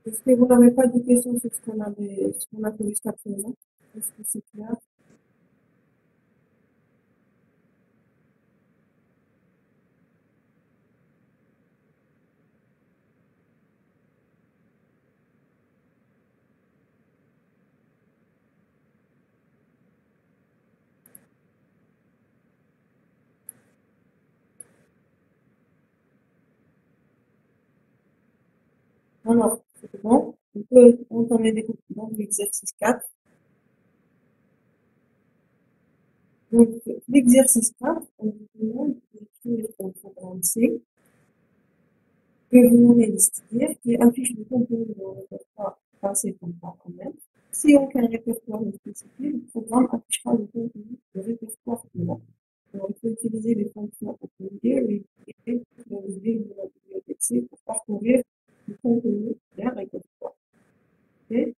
Est-ce que vous n'avez pas de questions sur ce qu'on a fait jusqu'à présent? Est-ce que c'est clair? Alors, c'est bon. On peut entamer donc l'exercice 4. Donc, l'exercice 4, on vous demande d'écrire un programme C que vous venez d'expliquer, qui affiche le contenu de le répertoire passé comme par quand même. Si aucun répertoire n'est spécifié, le programme affichera le contenu du répertoire suivant. On peut utiliser les fonctions OpenGL et le de la bibliothèque C pour parcourir le contenu d'un répertoire. Okay.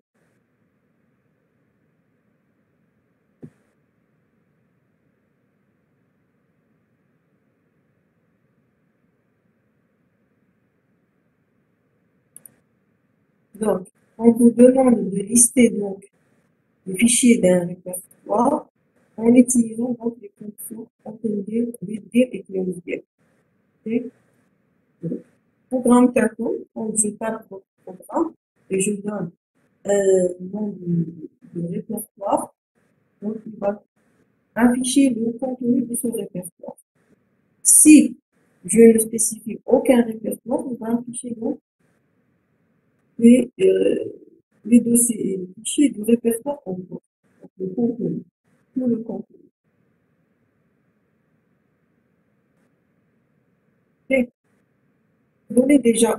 Donc, on vous demande de lister donc les fichiers d'un répertoire en utilisant donc les fonctions OpenGL, readGL et closegl. Okay. Programme Kako, donc je tape votre programme et je donne un nom de répertoire. Donc, il va afficher le contenu de ce répertoire. Si je ne spécifie aucun répertoire, il va afficher donc les, euh, les dossiers, les fichiers du répertoire en gros. Donc, le contenu, tout le contenu. Et donné déjà,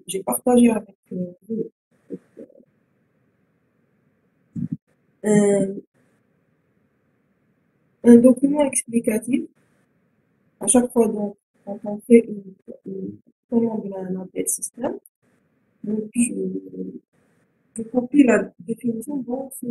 j'ai partagé avec vous un, un document explicatif. À chaque fois, donc, quand on fait une commande d'un appel système, donc je copie la définition dans ce.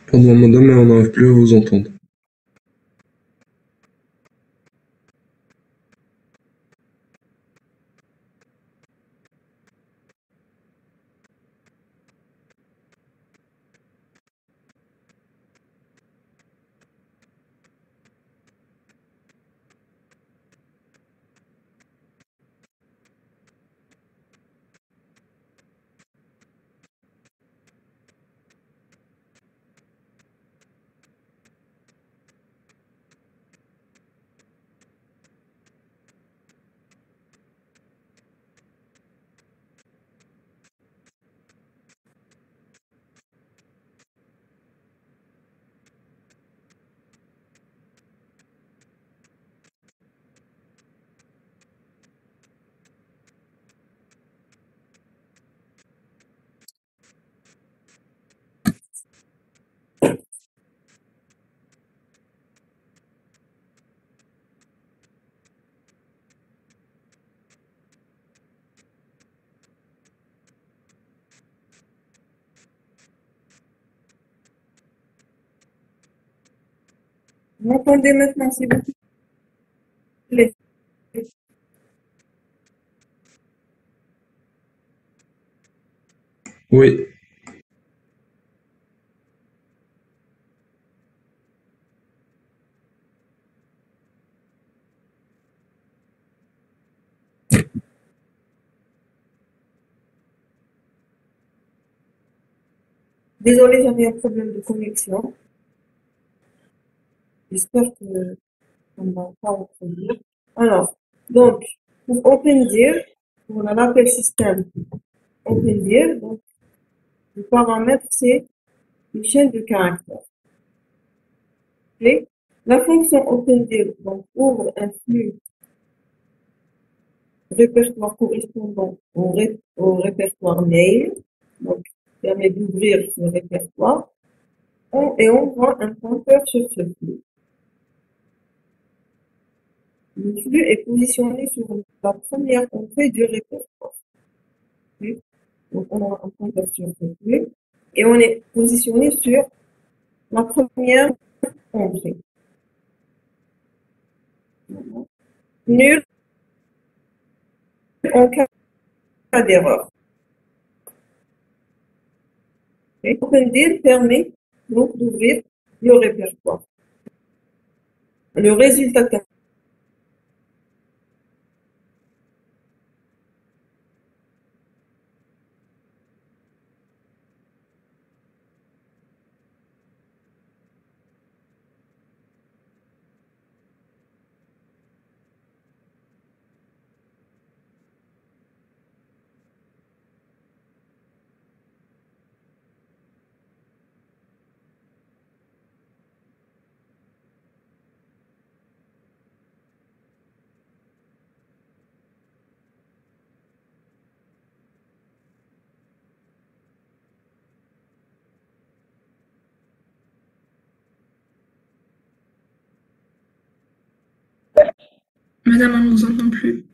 Pardon, madame, mais on n'arrive plus à vous entendre. Vous m'entendez maintenant, s'il vous plaît? Oui, Désolée, j'avais un problème de connexion. J'espère que ça ne va pas reproduire. Alors, donc, pour OpenDIR, pour l'appel système OpenDIR, donc, le paramètre, c'est une chaîne de caractères. Et la fonction OpenDIR, donc, ouvre un flux répertoire correspondant au répertoire mail, donc, permet d'ouvrir ce répertoire, et on voit un pointeur sur ce flux. Le flux est positionné sur la première entrée du répertoire. Okay. Donc, on a un pointeur sur ce flux et on est positionné sur la première entrée. Nul en cas d'erreur. Okay. OpenDIR permet donc d'ouvrir le répertoire. Le résultat Madame, on ne vous entend plus.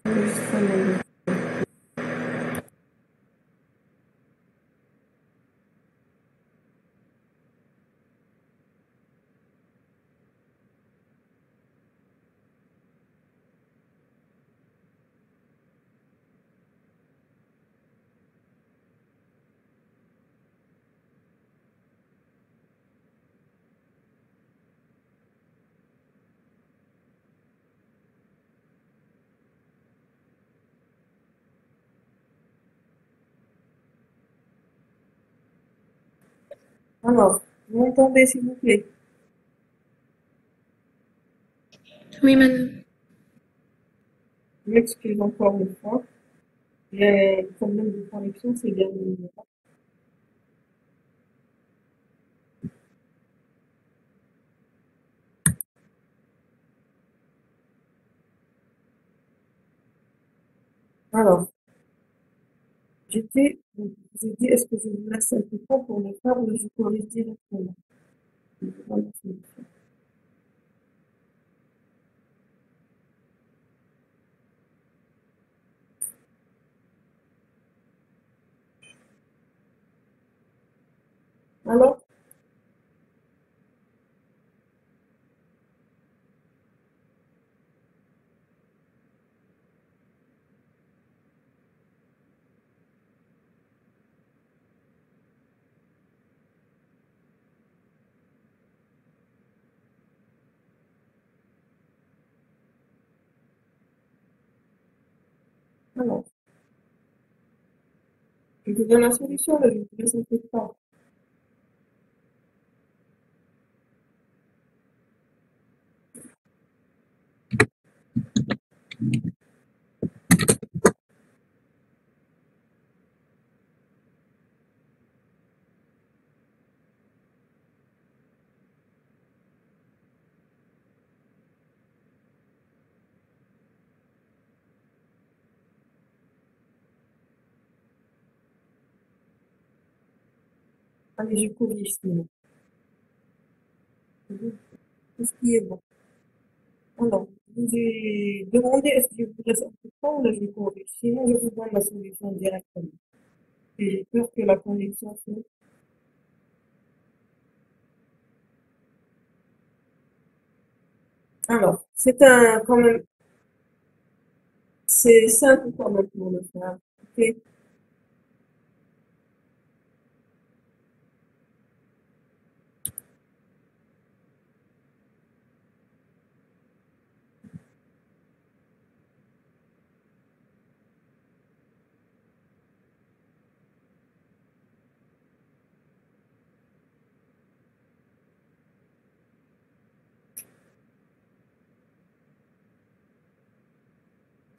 Enregistrement. Alors, vous m'entendez s'il vous plaît? Oui, madame. Je m'excuse encore une fois. J'ai un problème de connexion ces derniers jours. Alors, je vous ai dit, est-ce que je vous laisse un peu de temps pour le faire ou je corrige directement? Je vous donne la solution. Alors, alors, je vous donne la solution, là, je vous laisse un peu de temps. Allez, je corrige sinon. Tout ce qui est bon. Alors, je vous ai demandé est-ce que je vous laisse un peu de temps ou là, je corrige. Sinon, je vous donne la solution directement. Et j'ai peur que la connexion soit. Alors, quand même, c'est simple quand même pour le faire. Ok.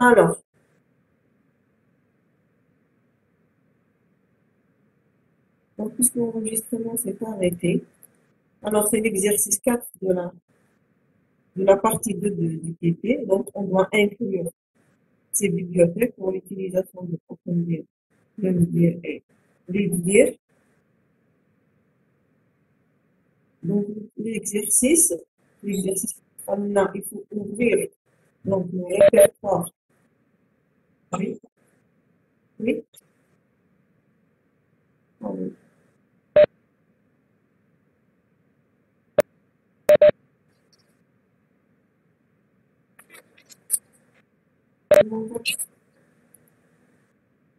Alors, donc, puisque l'enregistrement s'est arrêté, alors c'est l'exercice 4 de la partie 2 du TP. Donc, on doit inclure ces bibliothèques pour l'utilisation de approfondir le dire et les dire. Donc, l'exercice, l'exercice, là, il faut ouvrir donc, le répertoire. Oui, oui. Ah oui.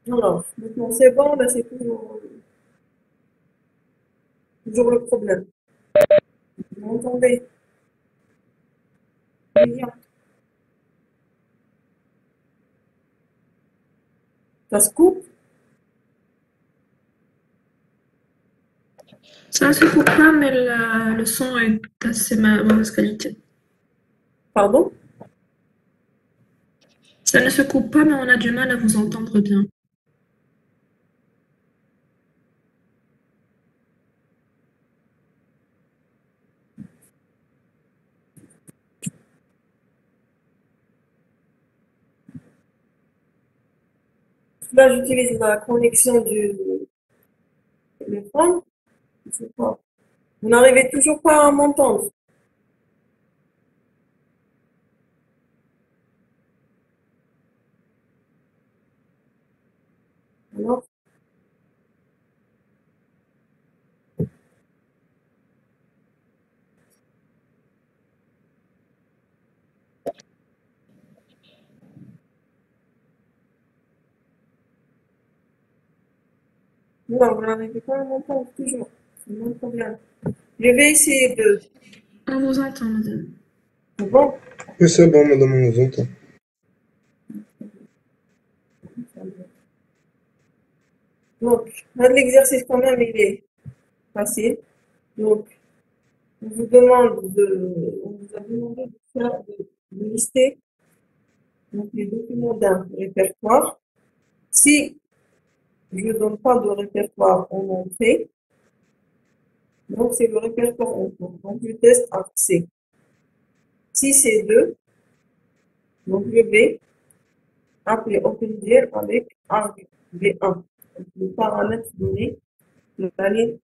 Alors, maintenant c'est bon, là c'est toujours le problème. Vous m'entendez? Bien. Ça se coupe? Ça ne se coupe pas, mais le son est assez mauvaise qualité. Pardon? Ça ne se coupe pas, mais on a du mal à vous entendre bien. Là, j'utilise la connexion du téléphone. Je sais pas. Vous n'arrivez toujours pas à m'entendre. Alors, non, vous n'arrivez pas à m'entendre toujours. C'est mon problème. Je vais essayer de. On vous entend, madame. C'est bon? Oui, c'est bon, madame, on vous entend. Donc, l'exercice quand même, il est facile. Donc, on vous a demandé de lister donc, les documents d'un répertoire. Si je ne donne pas de répertoire en entrée, donc c'est le répertoire en cours. Donc, je teste accès. Si c'est 2, donc je vais appeler OpenDir avec argv1. Donc, le paramètre donné de la ligne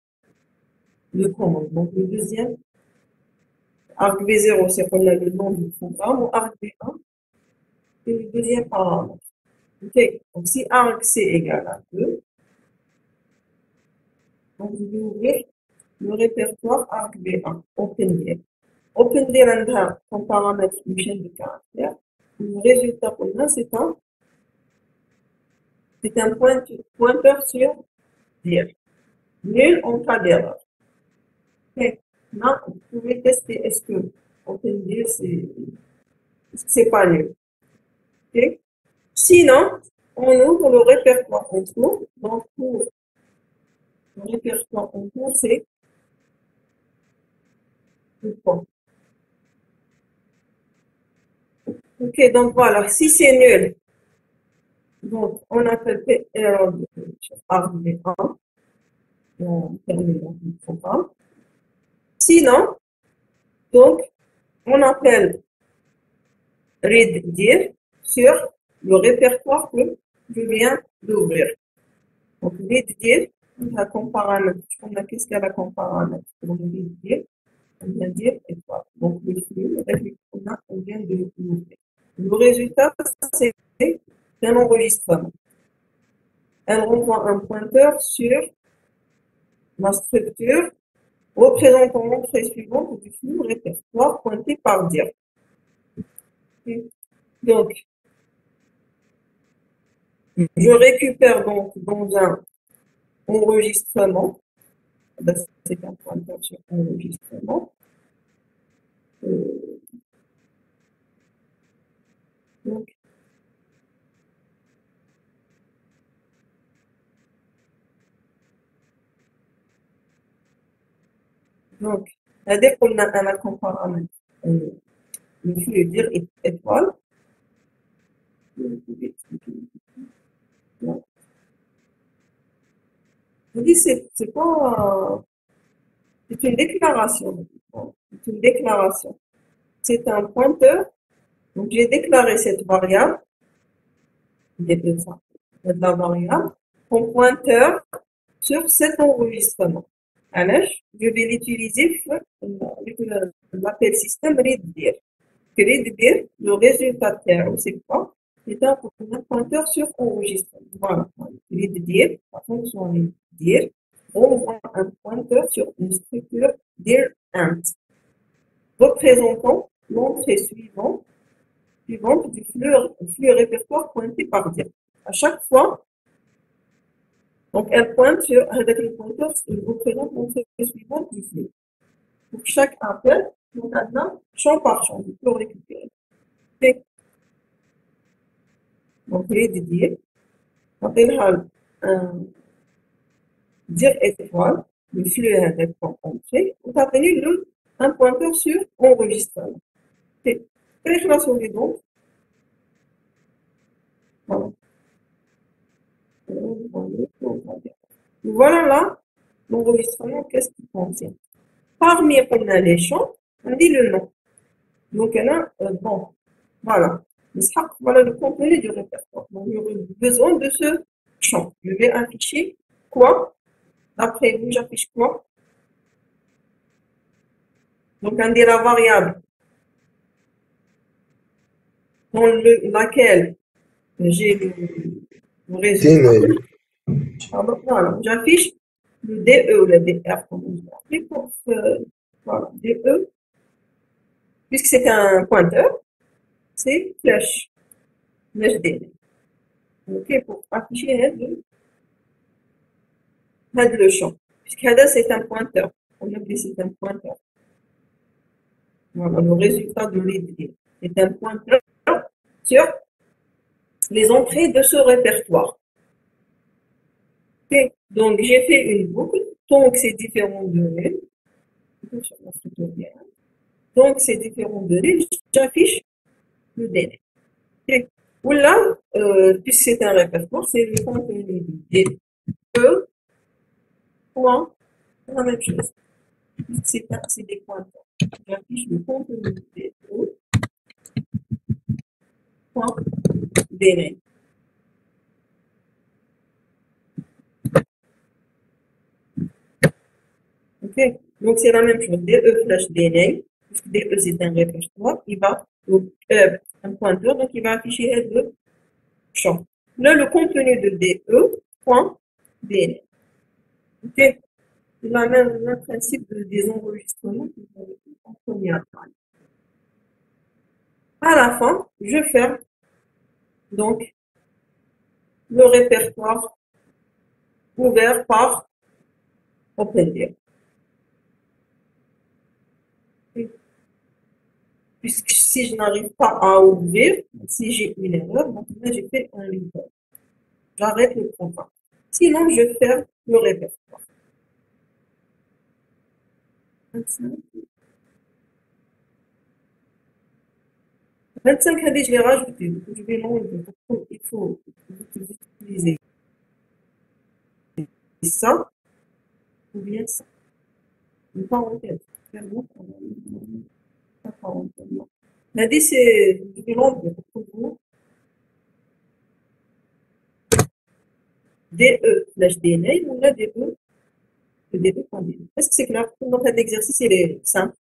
de commande. Donc, le deuxième, argv0, c'est qu'on a le nom du programme, ou argv1, c'est le deuxième paramètre. OK. Donc, si arg c égale à 2, donc je vais ouvrir le répertoire argv1, OpenDir. OpenDir a comme paramètre une chaîne de caractères. Le résultat qu'on a, c'est un pointeur sur dir. Nul en cas d'erreur. OK. Là, vous pouvez tester est-ce que OpenDir, c'est pas nul. OK. Sinon, on ouvre le répertoire en cours. Donc, pour le répertoire en cours, c'est le point. OK, donc voilà, si c'est nul, donc on appelle error argv1 et on termine le programme. Sinon, donc, on appelle readdir sur le répertoire que je viens d'ouvrir. Donc, readdir, on a comme paramètre, qu'est-ce qu'elle a comme paramètre pour le readdir? On vient dire étoile. Donc, le flux avec on vient de l'ouvrir. Le résultat, c'est un enregistrement. Elle renvoie un pointeur sur la structure représentant l'entrée suivante du flux répertoire pointé par dir. Donc, je récupère donc dans un enregistrement, c'est un pointeur sur enregistrement. Donc, dès qu'on a un paramètre, le flux dire étoile. Je dis, c'est pas, c'est une déclaration. C'est une déclaration. C'est un pointeur. Donc, j'ai déclaré cette variable, de la variable, comme pointeur sur cet enregistrement. Alors, je vais l'utiliser avec l'appel système readdir. Readdir, le résultat terme, c'est quoi? C'est un pointeur sur enregistrement. Voilà. Readdir, la fonction readdir, on voit un pointeur sur une structure dir int, représentant l'entrée suivante du flux répertoire pointé par dir. À chaque fois, donc elle pointe sur avec le pointeur, il représente l'entrée suivante du flux. Pour chaque appel, donc maintenant, champ par champ, je peux récupérer. Donc, readdir, quand elle a dir étoile, le flux avec entrée, on va venir un pointeur sur enregistrement. C'est très classique donc. Voilà. Voilà là, l'enregistrement, qu'est-ce qu'il contient? Parmi les champs, on dit le nom. Donc, il y en a, bon, voilà. Voilà le contenu du répertoire. Donc, j'aurai besoin de ce champ. Je vais afficher quoi? Après vous, j'affiche quoi? Donc, on dit la variable dans laquelle j'ai le résultat. Pardon, voilà, j'affiche le DE ou le DR, comme on dit. Voilà, DE, puisque c'est un pointeur, c'est flèche D. Ok, pour afficher le champ. Puisque header, c'est un pointeur. On a dit c'est un pointeur. Voilà, le résultat de l'idée est un pointeur sur les entrées de ce répertoire. Ok, donc j'ai fait une boucle, donc c'est différent de l'une. Donc c'est différent de l'une, j'affiche le délai. Okay. Ou là, puisque c'est un répertoire, c'est le contenu du DE, point, c'est la même chose. C'est des pointeurs. J'affiche le contenu du DE, point, délai. Ok, donc c'est la même chose. DE flash délai, puisque DE c'est un répertoire, il va, donc, un pointeur, donc il va afficher le champ. Là, le contenu de DE, point, délai. Ok, c'est le même principe des enregistrements que vous avez fait en première phase. À la fin, je ferme donc le répertoire ouvert par OpenDL. Puisque si je n'arrive pas à ouvrir, si j'ai une erreur, donc là j'ai fait un reset. J'arrête le programme. Sinon, je ferme le répertoire. 25. 25, je l'ai rajouté. Je vais l'enlever. Il faut utiliser ça ou bien ça. Une parenthèse. L'idée, c'est, je vais l'enlever. DE slash DNA ou là DE, le DE.DE. Est-ce que c'est clair? Donc, l'exercice, il est simple.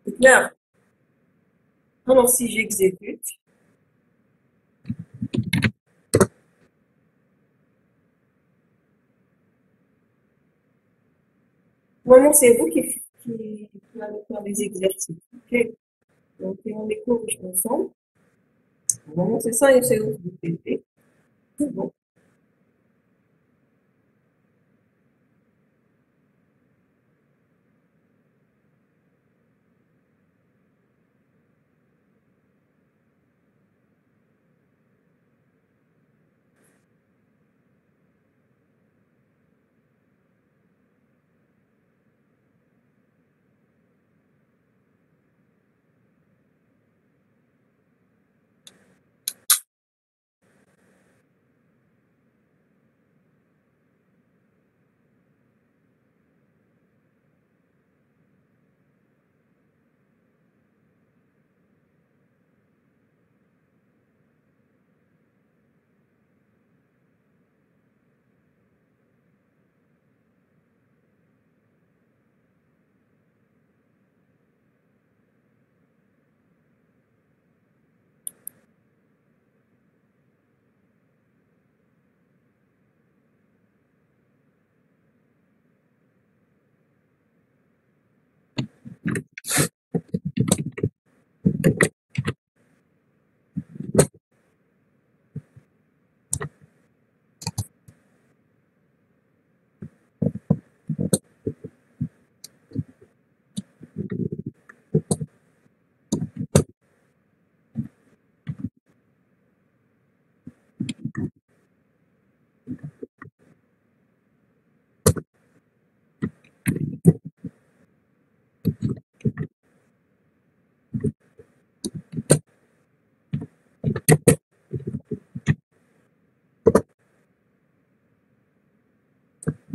C'est clair. Alors, si j'exécute, normalement, c'est vous qui allez faire les exercices. Ok? Donc, on les corrige ensemble. Normalement, c'est ça, une séance de TP. C'est bon.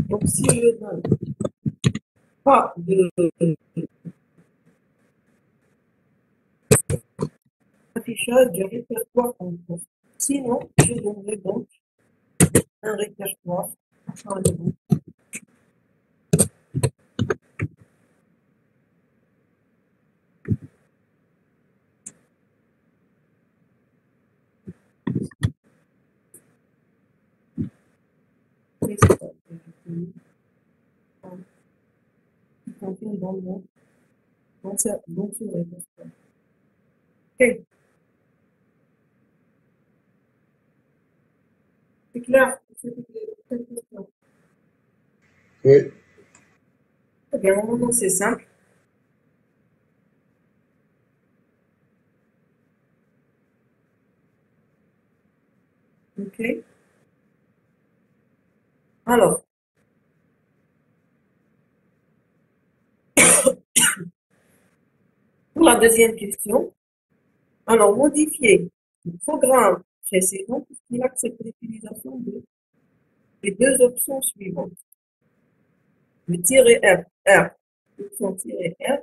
Donc, si je donne pas d'affichage du répertoire en cours, sinon, je donnerai donc un répertoire. Enfin, dans ce répertoire. Ok. C'est clair? C'est cette question. Oui. Très bien, maintenant c'est simple. Ok. Alors, pour la deuxième question, alors modifier le programme précédent puisqu'il accepte l'utilisation des deux options suivantes. Le tiret R, l'option tiret R,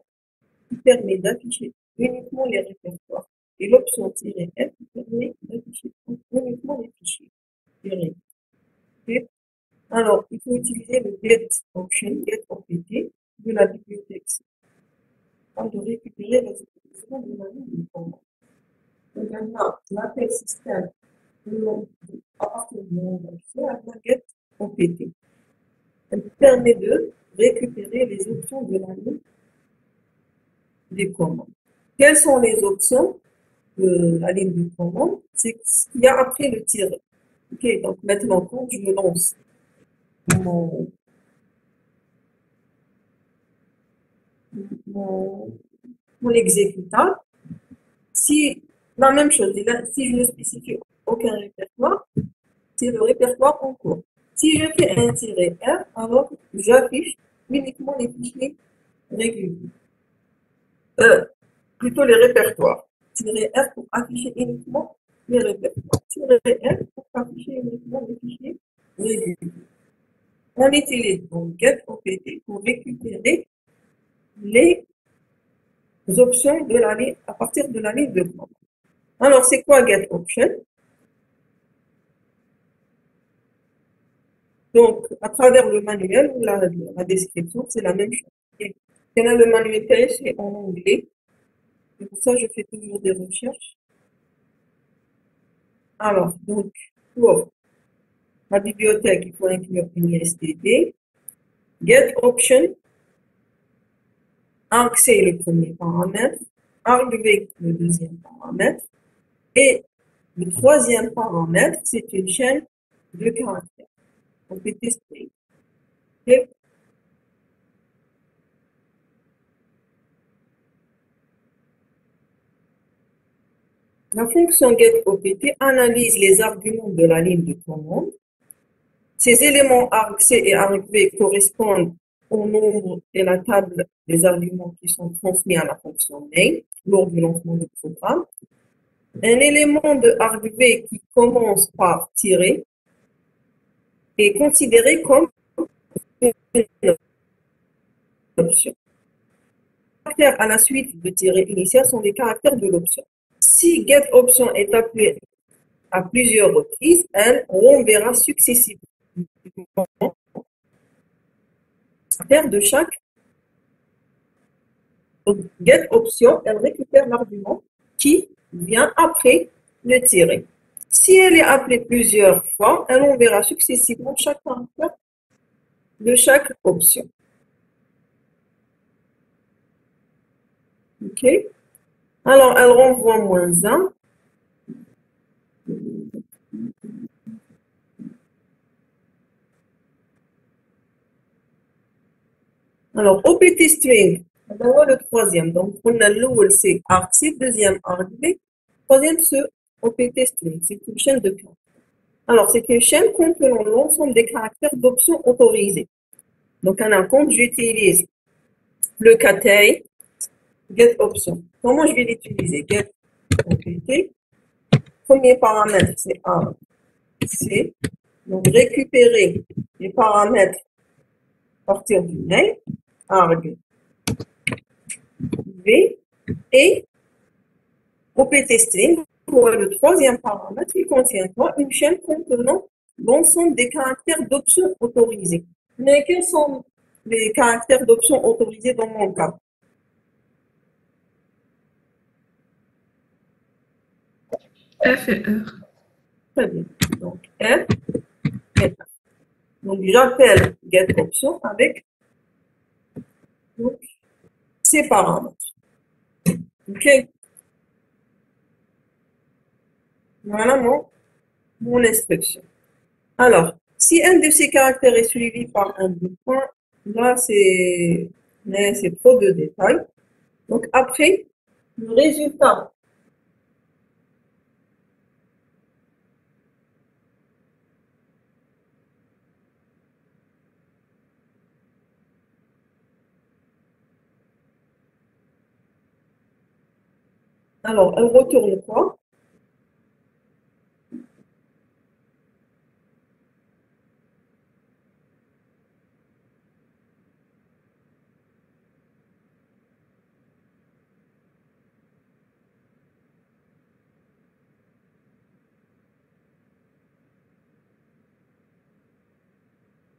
qui permet d'afficher uniquement les répertoires. Et l'option tiret F qui permet d'afficher uniquement les fichiers. Tiret. Ok. Alors, il faut utiliser le get option, get opt de la bibliothèque afin de récupérer les expressions de la ligne de commande. Donc maintenant, l'appel système à partir du nom d'affichage à la get opt. Elle permet de récupérer les options de la ligne des commandes. Quelles sont les options de la ligne de commande? C'est ce qu'il y a après le tiret. Ok, donc maintenant, quand je lance mon, mon, mon exécutable, si la même chose, si je ne spécifie aucun répertoire, c'est le répertoire en cours. Si je fais un tiret R, alors j'affiche uniquement les fichiers réguliers. Plutôt les répertoires. Tiret R pour afficher uniquement les répertoires. Tiret R pour afficher uniquement les fichiers réguliers. On utilise donc get opt pour récupérer les options de la ligne à partir de la ligne de commande. Alors, c'est quoi get option? Donc, à travers le manuel ou la description, c'est la même chose. Et il y en a le manuel c'est en anglais. C'est pour ça que je fais toujours des recherches. Alors, donc, pour la bibliothèque, il faut inclure une ISTD. Get option, arg c'est le premier paramètre, argv le deuxième paramètre, et le troisième paramètre, c'est une chaîne de caractères. On peut tester. Okay. La fonction getOpt analyse les arguments de la ligne de commande. Ces éléments argc et argv correspondent au nombre et la table des arguments qui sont transmis à la fonction main lors du lancement du programme. Un élément de argv qui commence par tirer est considéré comme une option. Les caractères à la suite de tiret initial sont les caractères de l'option. Si getOption est appelée à plusieurs reprises, elle renverra successivement de chaque getOption, elle récupère l'argument qui vient après le tiret. Si elle est appelée plusieurs fois, elle enverra successivement chaque caractère de chaque option. Ok? Alors, elle renvoie -1. Alors, OPT string, on le troisième. Donc, on a l'oul, c'est argc, deuxième argv, troisième, ce OPT string. C'est une chaîne de caractères. Alors, c'est une chaîne contenant l'ensemble des caractères d'options autorisées. Donc, en un compte, j'utilise le catay, get option. Comment je vais l'utiliser? Get opt. Premier paramètre, c'est arg. C. Donc, récupérer les paramètres à partir du main, arg v, et opt string pour le troisième paramètre qui contient quoi? Une chaîne contenant l'ensemble des caractères d'options autorisées. Mais quels sont les caractères d'options autorisés dans mon cas? F et R. Très bien. Donc, F et R. Donc, j'appelle getOption avec donc, ces paramètres. OK? Voilà mon instruction. Alors, si un de ces caractères est suivi par un double point, là, c'est trop de détails. Donc, après, le résultat. Alors, elle retourne quoi?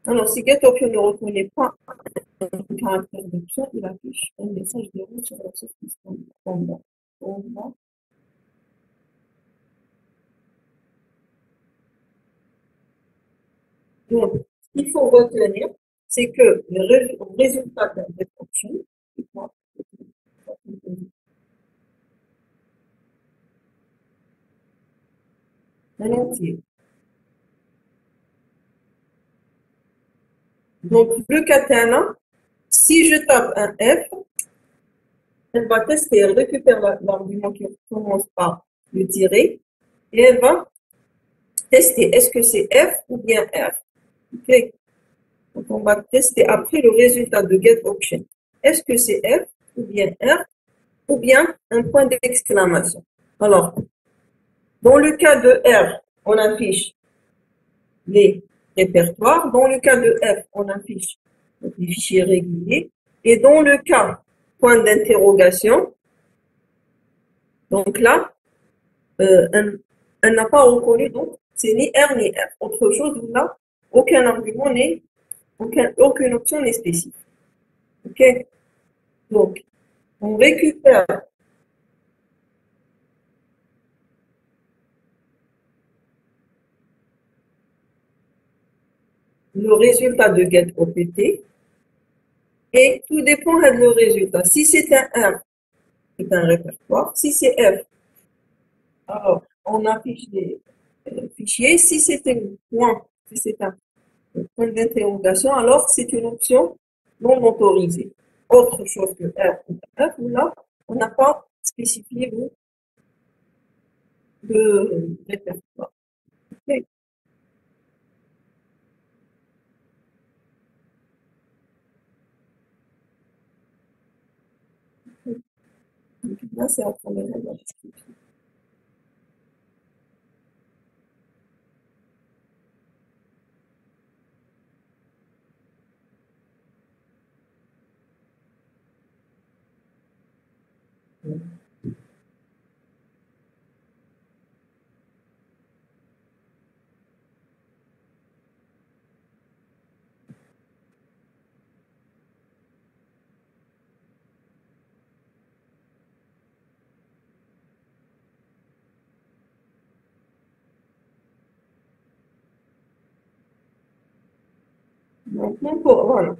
Alors, si GetOption ne reconnaît pas un caractère d'option, il affiche un message de route sur la surface standard. Donc, ce qu'il faut retenir, c'est que le résultat de GetOption, c'est quoi? Un entier. Donc, le katana, si je tape un F, elle va tester, elle récupère l'argument qui commence par le tiret et elle va tester est-ce que c'est F ou bien R. OK? Donc, on va tester après le résultat de GetOption. Est-ce que c'est F ou bien R ou bien un point d'exclamation? Alors, dans le cas de R, on affiche les répertoires. Dans le cas de F, on affiche les fichiers réguliers. Et dans le cas point d'interrogation, donc là, elle n'a pas reconnu, donc c'est ni R ni F. Autre chose, là, aucun argument n'est, aucune option n'est spécifique. OK? Donc, on récupère le résultat de GetOPT et tout dépend de le résultat. Si c'est un R, c'est un répertoire. Si c'est F, alors on affiche des fichiers. Si c'est un point, si c'est un point d'interrogation, alors c'est une option non autorisée. Autre chose que R ou F, là, on n'a pas spécifié de répertoire. Okay. Donc là, c'est à travers la description. Maintenant, voilà.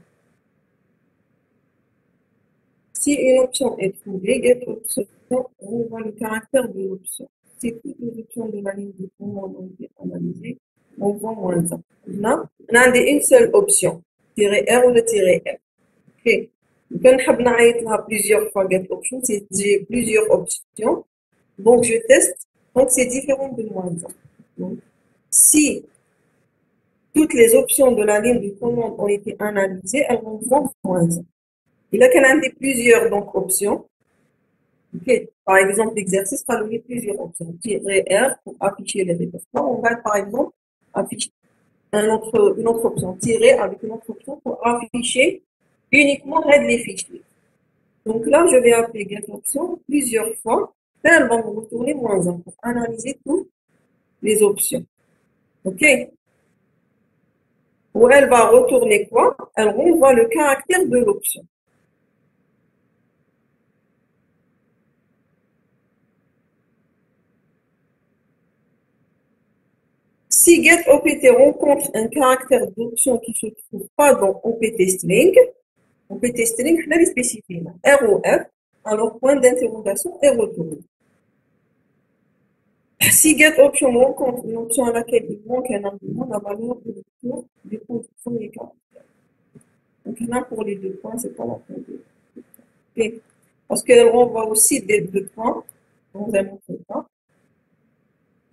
Si une option est trouvée, GetOption, on voit le caractère de l'option. Si toutes les options de la ligne de commande ont été analysées, on voit -1. Là, on a une seule option, -R ou le -R. OK. Donc, on a plusieurs fois GetOption, j'ai plusieurs options. Donc, je teste. Donc, c'est différent de -1. Donc, si toutes les options de la ligne de commande ont été analysées, elles vont voir -1. Il a qu'elle a plusieurs donc, options. Okay. Par exemple, l'exercice va donner plusieurs options. -R pour afficher les répertoires. On va, par exemple, afficher une autre option. Tirer avec une autre option pour afficher uniquement les fichiers. Donc là, je vais appeler GetOption plusieurs fois. Puis elle va me retourner -1 pour analyser toutes les options. OK? Où elle va retourner quoi? Elle renvoie le caractère de l'option. Si GetOPT rencontre un caractère d'option qui ne se trouve pas dans OPT string, On peut tester les spécifiés. ROF, alors point d'interrogation et retour. Si get option rencontre une option à laquelle il manque un argument, la valeur de retour dépend du premier cas. Donc là, pour les deux points, c'est pas la peine de. Ok. Parce qu'elle renvoie aussi des deux points dans un autre cas.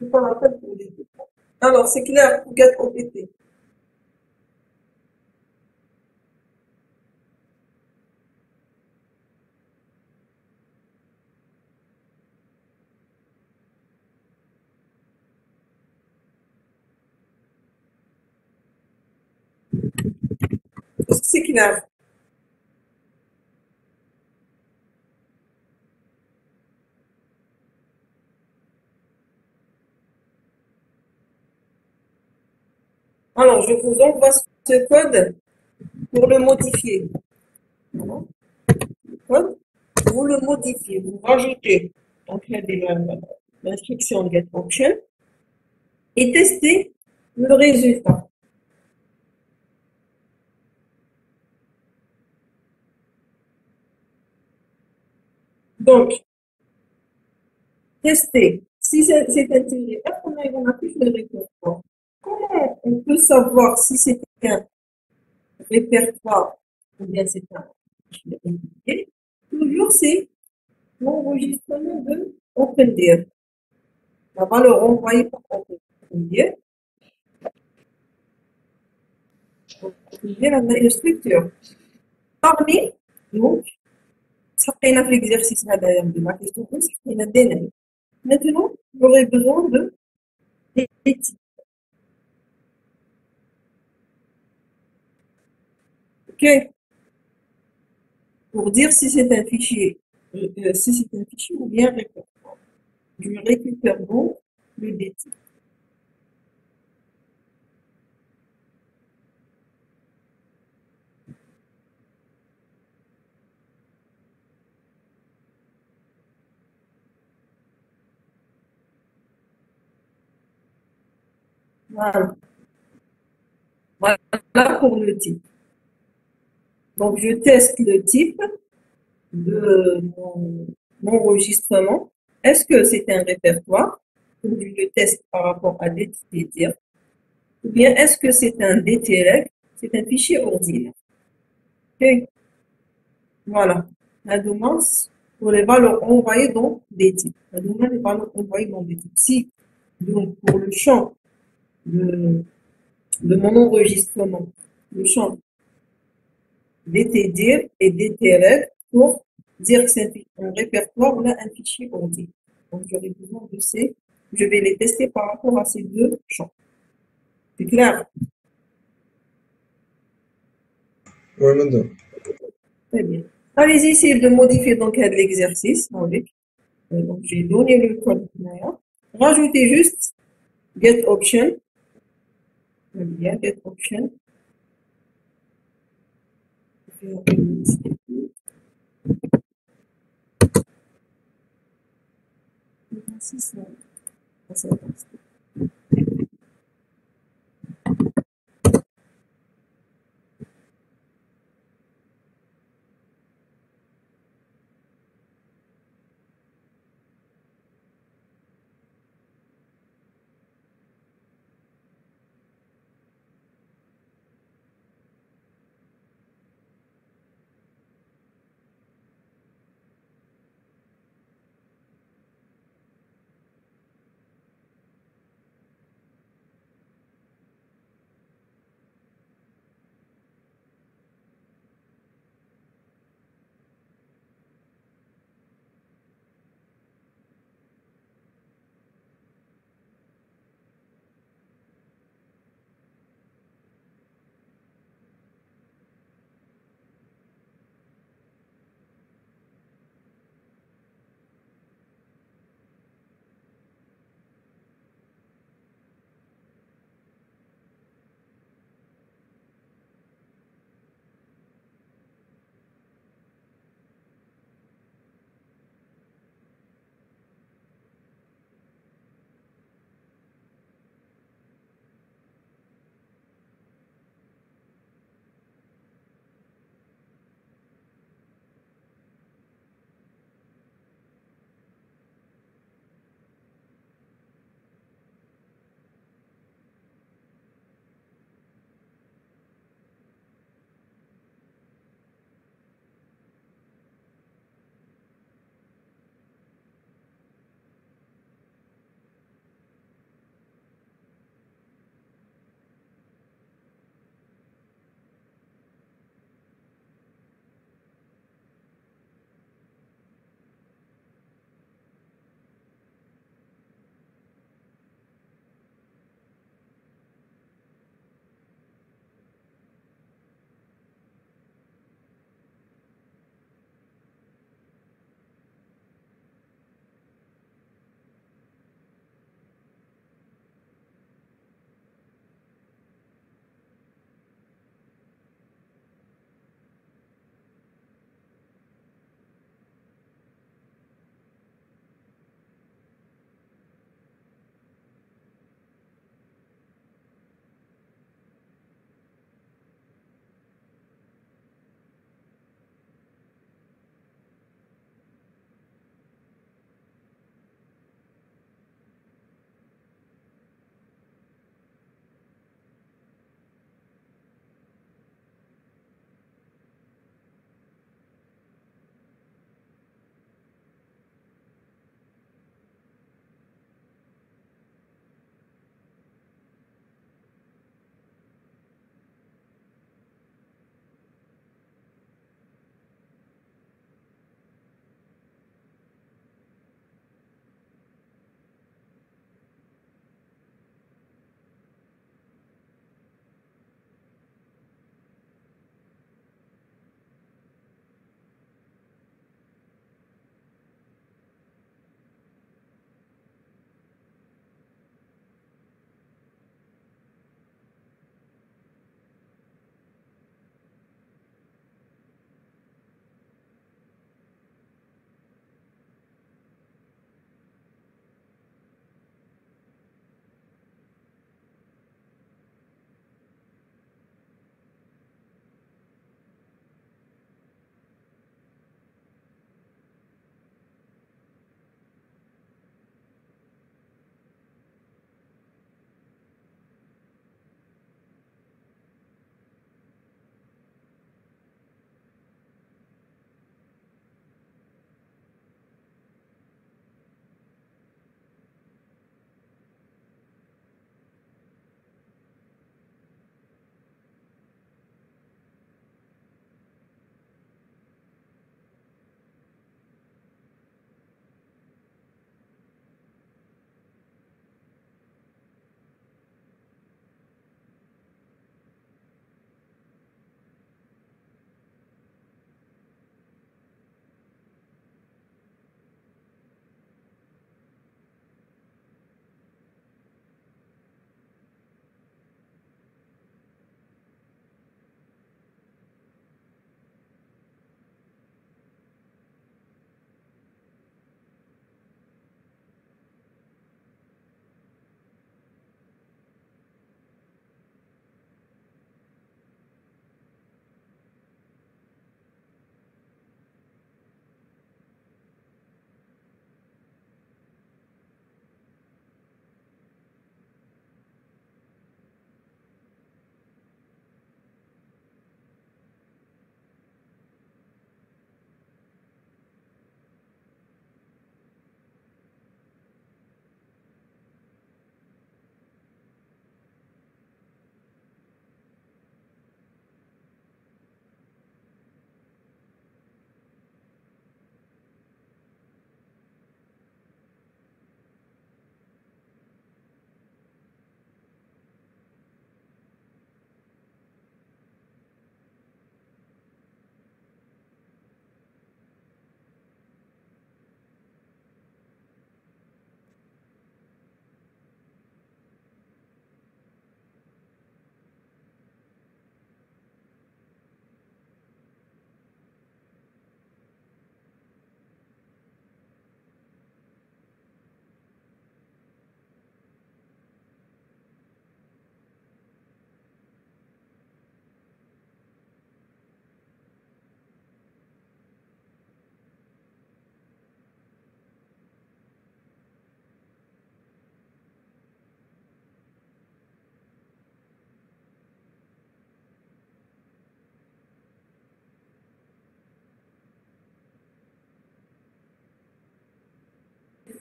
C'est pas la peine pour les deux points. Alors, c'est clair pour get OPT. Est-ce que c'est clair? Alors, je vous envoie ce code pour le modifier. Voilà. Le code, vous le modifiez, vous rajoutez donc l'instruction get option et testez le résultat. Donc, testez. Si c'est intégré, est-ce qu'on affiche le répertoire? Comment on peut savoir si c'est un répertoire ou bien c'est un fichier indiqué? Toujours, c'est l'enregistrement de OpenDir. La valeur envoyée par OpenDir. OpenDir a une structure. Parmi, donc, ça fait l'exercice de ma question, ça fait la DNA. Maintenant, j'aurais besoin de des types. OK? Pour dire si c'est un fichier, si c'est un fichier ou bien un répertoire. Je récupère donc le DT. Voilà. Voilà pour le type. Donc, je teste le type de mon enregistrement. Est-ce que c'est un répertoire? Donc, je le teste par rapport à DTDIR. Ou bien est-ce que c'est un DTREG? C'est un fichier ordinaire. OK? Voilà. La demande pour les valeurs envoyées dans des types. La demande des valeurs envoyées dans des types. Si, donc, pour le champ de mon enregistrement, le champ DTDIR et DTREG pour dire que c'est un répertoire ou là un fichier ordinaire. Donc, j'aurai besoin de ces. Je vais les tester par rapport à ces deux champs. C'est clair? Ouais, madame. Très bien. Allez-y, essayez de modifier donc l'exercice avec. Donc, j'ai donné le code. Rajoutez juste get option. Bien, get option.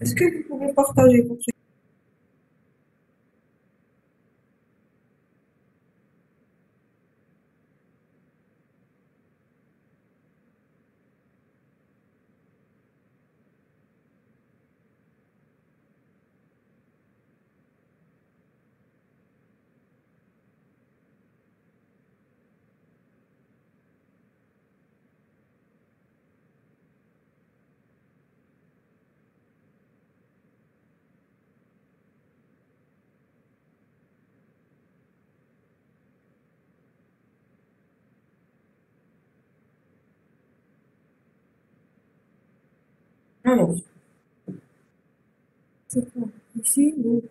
Est-ce que vous pouvez partager votre Alors, c'est quoi? Ici, donc,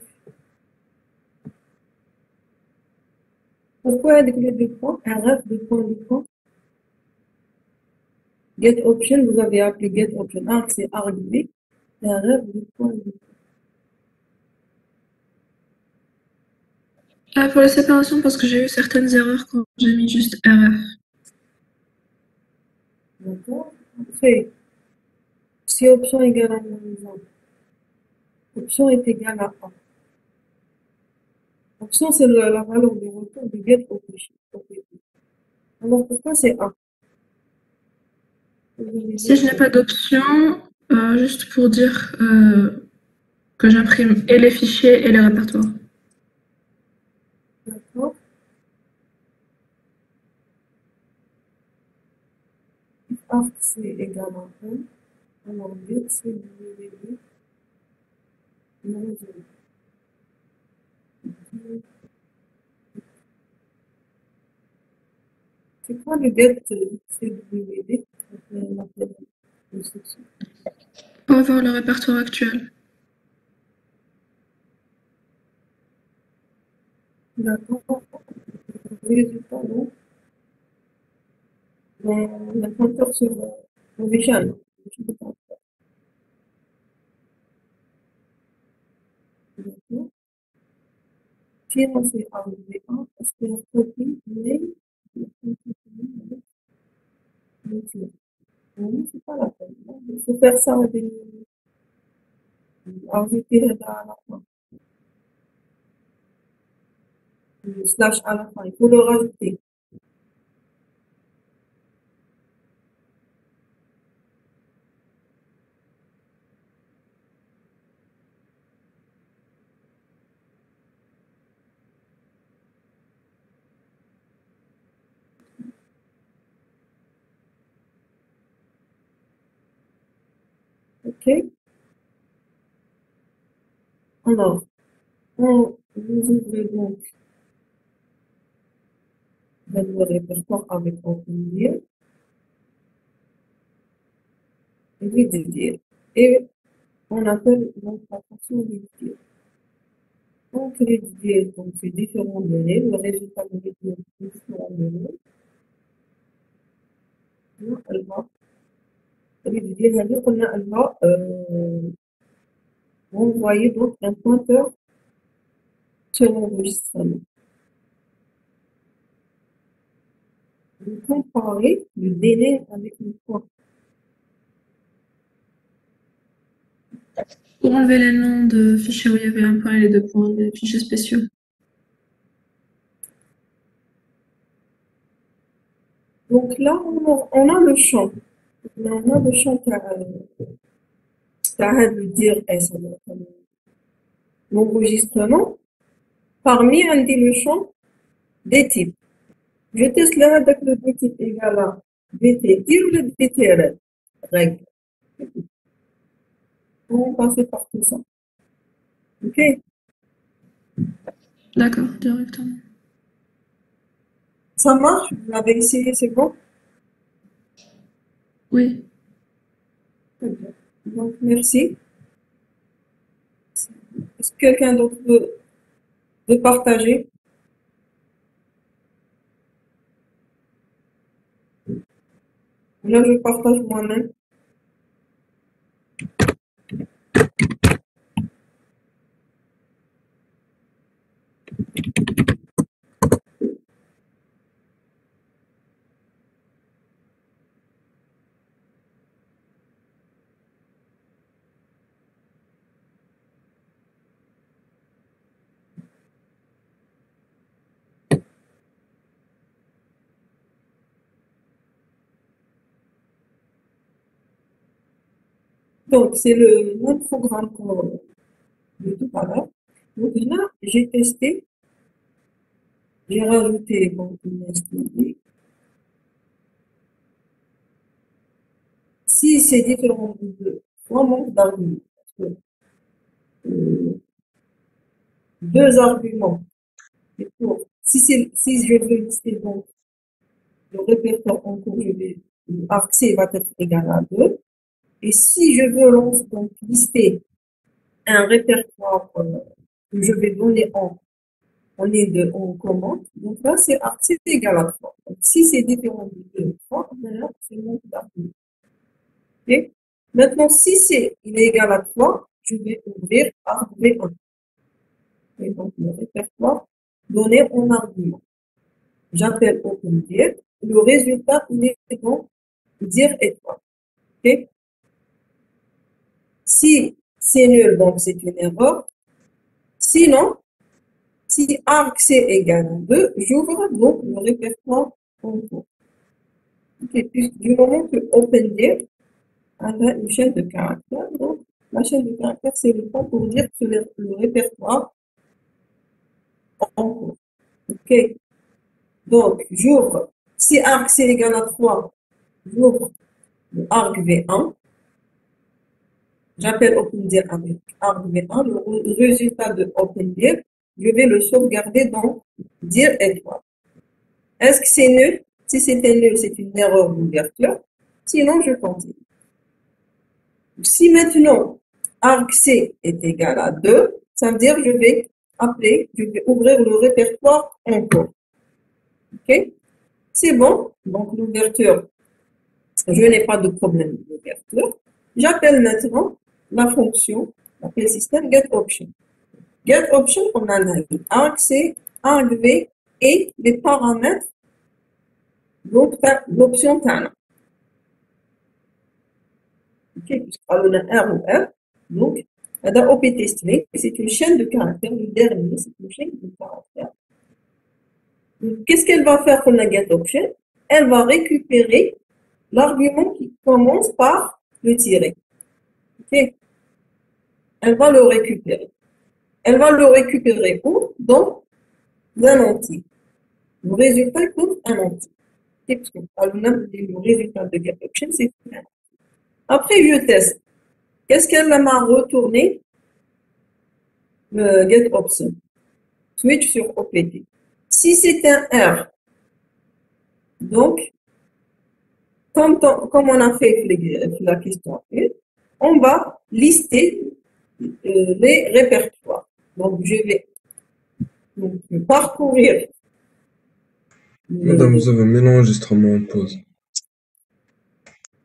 pourquoi avec les deux points? Un ref, deux points, deux points. Get option, vous avez appelé get option. Arc, c'est arc B. Et un ref, deux points, deux points. Ah, pour la séparation, parce que j'ai eu certaines erreurs quand j'ai mis juste RF. D'accord? Après, si option égale à moins 1, option est égale à 1. Option, c'est la valeur de retour du get option. Alors, pourquoi c'est 1? Si je n'ai pas d'option, juste pour dire que j'imprime et les fichiers et les répertoires. D'accord? Arc, c'est égal à 1. Alors, get, c'est divisé moins 0. C'est quoi le get CWD? On appelle l'instruction. Pour avoir le répertoire actuel. D'accord. Résultat, donc, dans le compteur sur Vision. D'accord. Sinon, c'est arrivé 1 parce que la copie, mais non, c'est pas la peine. Il faut faire ça avec ajouter à la fin. Le slash à la fin. Il faut le rajouter. OK? Alors, vous ouvrez donc le répertoire avec OpenVIE et VDDL. Et on appelle donc la fonction VDDL. Donc, les DDL, donc c'est différents délais. Le résultat de VDDL, c'est différents délais. Là, elle va, les DDL, elle va envoyer donc un pointeur sur l'enregistrement. Vous comparez le délai avec le point. Pour enlever les noms de fichiers où il y avait un point et les deux points, des fichiers spéciaux. Donc là, on a le champ. Là, on a le champ qui arrête de dire l'enregistrement. Parmi un dit le champ des types. Je teste là avec le des types égal à DT ou le DTRL. Règle. On va passer par tout ça. OK? D'accord, directement. Ça marche? Vous l'avez essayé, c'est bon? Oui. Très bien. Donc, merci. Est-ce que quelqu'un d'autre veut partager? Là, je partage moi-même. Donc, c'est le même programme de tout à l'heure. Donc là, j'ai testé, j'ai rajouté donc, une STD. Si c'est différent de deux, trois manque d'arguments. Parce que, deux arguments. Si je veux lister donc le répertoire en cours, le arc C va être égal à 2. Et si je veux donc lister un répertoire que je vais donner en commande, donc là, c'est arc C égal à 3. Donc, si c'est différent de 2, 3, là, c'est manque d'argument. Okay? Maintenant, si il est égal à 3, je vais ouvrir arc V1. Et donc, le répertoire donné en argument. J'appelle OpenDiv. Le résultat, il est donc dire étoile. Okay? Si c'est nul, donc c'est une erreur. Sinon, si arc C égale à 2, j'ouvre donc le répertoire en cours. Okay? Puisque du moment que OpenDiv a une chaîne de caractères, donc la chaîne de caractères, c'est le temps pour dire que le répertoire en cours. Ok? Donc, j'ouvre. Si arc C égale à 3, j'ouvre le arc V1. J'appelle OpenDiv avec arc V1. Le résultat de OpenDiv, je vais le sauvegarder dans dir étoile. Est-ce que c'est nul? Si c'était nul, c'est une erreur d'ouverture. Sinon, je continue. Si maintenant arc C est égal à 2, ça veut dire que je vais ouvrir le répertoire en cours. Ok? C'est bon. Donc, l'ouverture, je n'ai pas de problème d'ouverture. J'appelle maintenant la fonction, l'appel système getOption. GetOption, on a arc C, arc V et les paramètres, donc l'option TANA. Ok, puisqu'on a R ou R, donc, dans OPT string, c'est une chaîne de caractères, le dernier, c'est une chaîne de caractères. Qu'est-ce qu'elle va faire pour la getOption? Elle va récupérer l'argument qui commence par le tiret. Ok? Elle va le récupérer. Elle va le récupérer où? Dans un entier. Le résultat coûte un entier. Le résultat de getOption, c'est un entier. Après, je teste. Qu'est-ce qu'elle m'a retourné? Le getOption. Switch sur OPT. Si c'est un R, donc, comme on a fait la question 1, on va lister les répertoires. Donc, je vais parcourir. Madame, vous avez mis l'enregistrement en pause.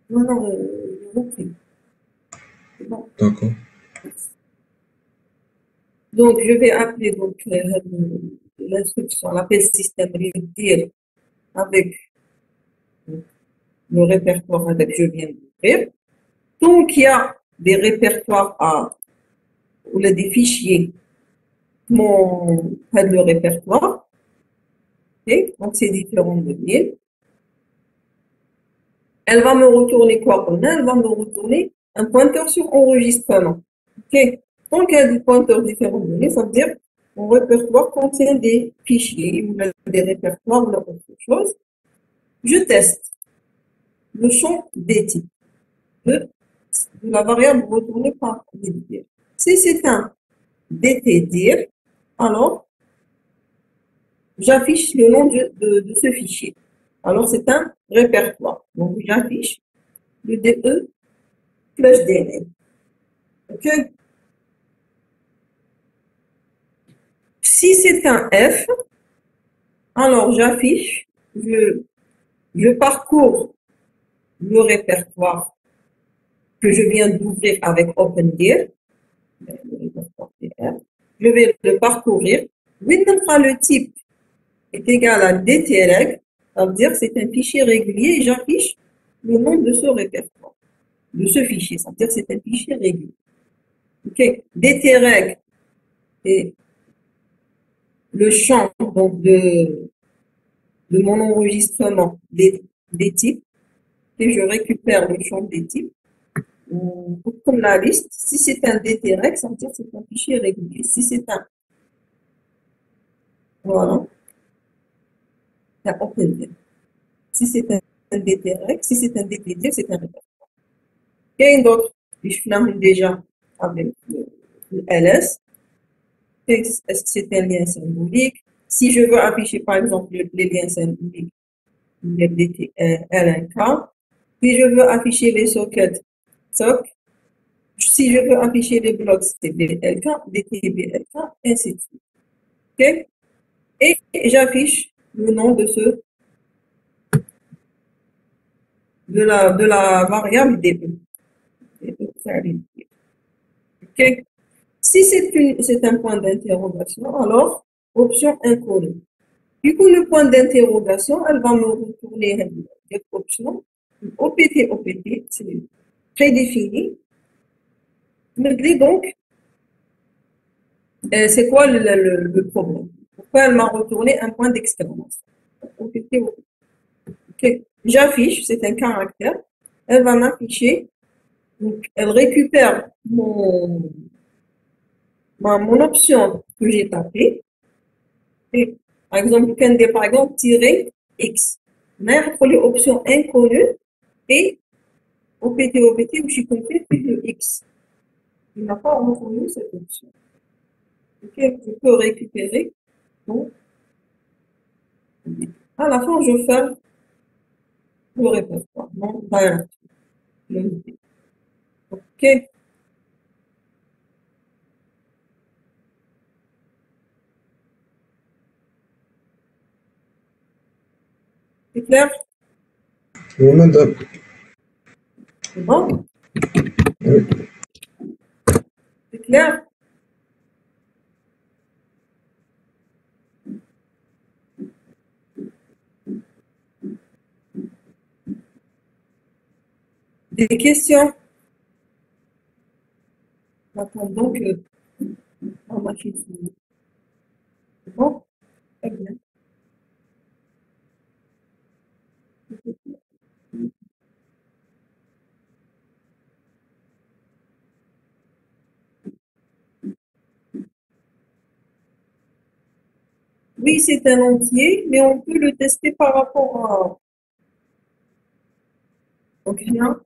Non, repris. C'est bon. D'accord. Donc, je vais appeler donc l'instruction, l'appel système read avec le répertoire avec je viens d'ouvrir. Donc, il y a des répertoires ou des fichiers le répertoire. Okay? Donc, c'est différent de l'île. Elle va me retourner quoi? Elle va me retourner un pointeur sur enregistrement. Ok? Donc, il y a des pointeurs différents de l'île, ça veut dire mon répertoire contient des fichiers ou des répertoires ou autre chose. Je teste le champ des types de la variable retournée par dir. Si c'est un DT-dir, alors j'affiche le nom de ce fichier. Alors, c'est un répertoire. Donc, j'affiche le DE / DNL. OK? Si c'est un F, alors j'affiche, je parcours le répertoire que je viens d'ouvrir avec OpenDir. Je vais le parcourir. Le type est égal à DTREG, ça veut dire que c'est un fichier régulier et j'affiche le nom de ce répertoire, de ce fichier, ça veut dire que c'est un fichier régulier. Ok, DTREG est le champ donc de mon enregistrement des types et je récupère le champ des types comme la liste, si c'est un DTREC, ça veut dire que c'est un fichier régulier. Si c'est un, voilà, c'est un OpenDB. Si c'est un DTREC, si c'est un DTD, c'est un répertoire. Il y a une autre, je finis déjà avec le LS. Est-ce que c'est un lien symbolique? Si je veux afficher, par exemple, les liens symboliques, le DT, LNK, si je veux afficher les sockets, SOC, si je veux afficher les blocs TBLK, DTBLK, ainsi de suite. OK? Et j'affiche le nom de la variable DB. OK? Si c'est un point d'interrogation, alors, option inconnue. Du coup, le point d'interrogation, elle va me retourner cette option. OPT, OPT, c'est prédéfini. Mais donc, c'est quoi le problème? Pourquoi elle m'a retourné un point d'exclamation? OPT, OPT. Ok. J'affiche, c'est un caractère. Elle va m'afficher. Donc, elle récupère mon option que j'ai tapée. Et, par exemple, par exemple, tirer X. On a retrouvé l'option inconnue et OPT, OPT, où je suis compris, puis le X. Il n'a pas reconnu cette option. Ok, je peux récupérer. Donc, à la fin, je ferme le répertoire. Non, directory. Ok, c'est clair? Oui, madame. C'est bon? Oui. C'est clair? Des questions? Attendons que la machine finisse. C'est bon? Très bien. Oui, c'est un entier, mais on peut le tester par rapport à, donc là,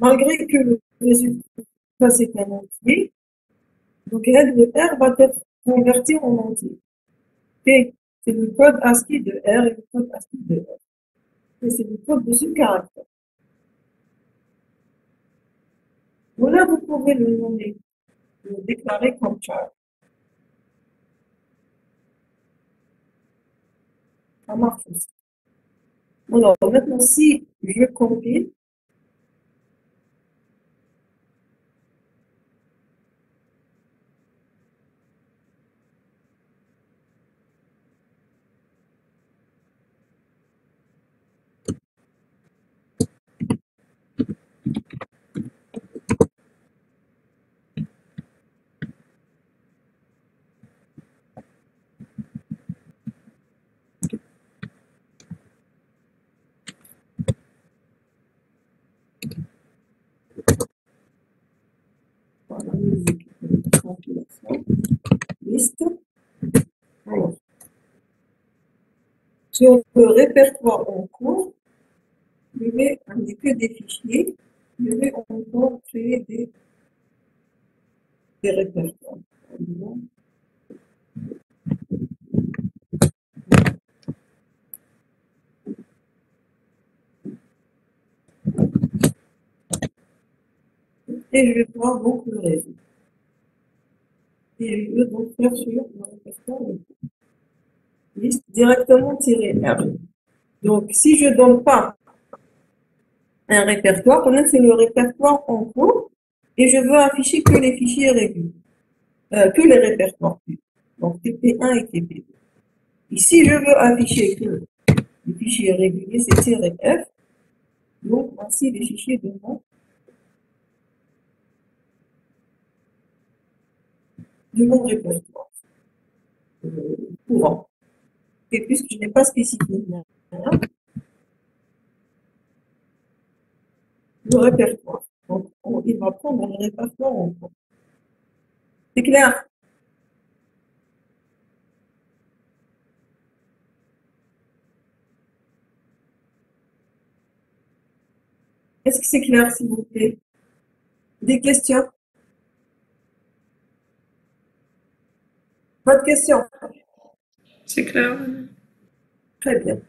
malgré que le résultat, c'est un entier, donc head de R va être converti en entier. P, c'est le code ASCII de R et le code ASCII de R. Et c'est le code de ce caractère. Voilà, vous pouvez le nommer, le déclarer comme char. Ça marche aussi. Alors, maintenant, si je compile, voilà, musique, compilation, liste. Alors, sur le répertoire en cours, je vais indiquer des fichiers. Je vais encore créer des répertoires. Et je vais voir donc le réseau. Et je veux donc faire sur le répertoire liste directement -R. Donc, si je ne donne pas un répertoire, on a c'est le répertoire en cours et je veux afficher que les fichiers réguliers, que les répertoires. Donc, TP1 et TP2. Et si je veux afficher que les fichiers réguliers, c'est -F. Donc, voici les fichiers de mon répertoire courant. Et puisque je n'ai pas spécifié le répertoire. Donc, il va prendre le répertoire en compte. C'est clair? Est-ce que c'est clair, s'il vous plaît? Des questions? Pas de questions? C'est clair. Très bien.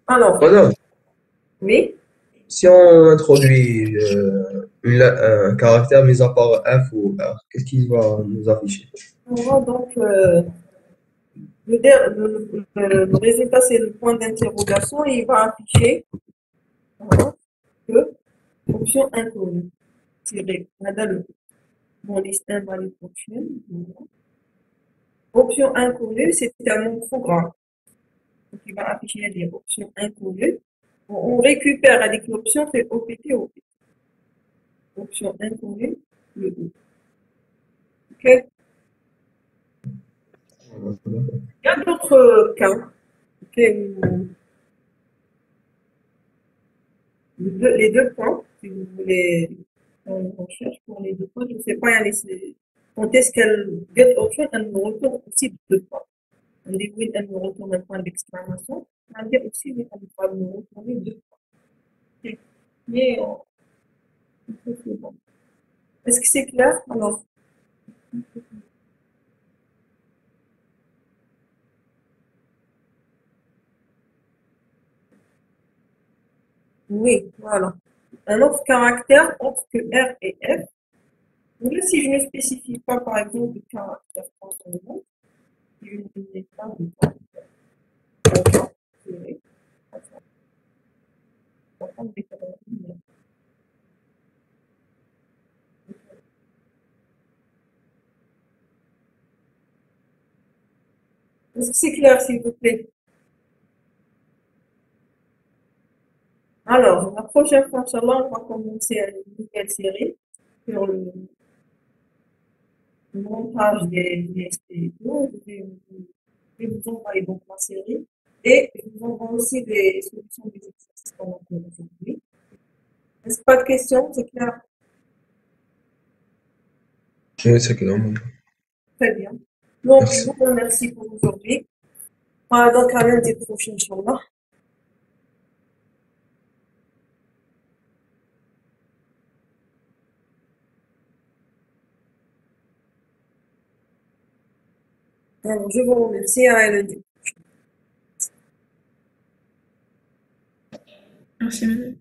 Alors, Madame, oui, si on introduit un caractère mis à part F ou R, qu'est-ce qu'il va nous afficher? on va donc, le résultat, c'est le point d'interrogation et il va afficher, voilà, que option inconnue. Tiré. Là, mon liste invalide option. Voilà. Option inconnue, c'est un nom trop grand. Donc, il va afficher les options inconnues. On récupère avec l'option fait OPT, OPT. Option inconnue, le O. OK? Il y a d'autres cas, OK, où les deux points, si vous voulez faire une recherche pour les deux points, je ne sais pas, quand est-ce qu'elle get option, elle nous retourne aussi deux points. Elle dit oui, elle nous retourne un point d'exclamation. Elle dit aussi, oui, elle va nous retourner deux points. OK. Mais, c'est bon. Est-ce que c'est clair? Alors, oui, voilà. Un autre caractère autre que R et F. Donc là, si je ne spécifie pas, par exemple, le caractère consonant, si je ne mets pas de caractère, c'est ça prend des caractères. Est-ce que c'est clair, s'il vous plaît? Alors, la prochaine fois, Inch'Allah, on va commencer à une nouvelle série sur le montage des SPO. Je vais vous envoyer donc la série et je vous envoie aussi des solutions des exercices qu'on a fait aujourd'hui. Est-ce pas de questions? C'est clair? Oui, c'est clair, madame. Très bien. Donc, je Merci. vous remercie pour aujourd'hui. Donc, à lundi prochain, Inch'Allah. Alors, je vous remercie. À lundi. Merci, madame.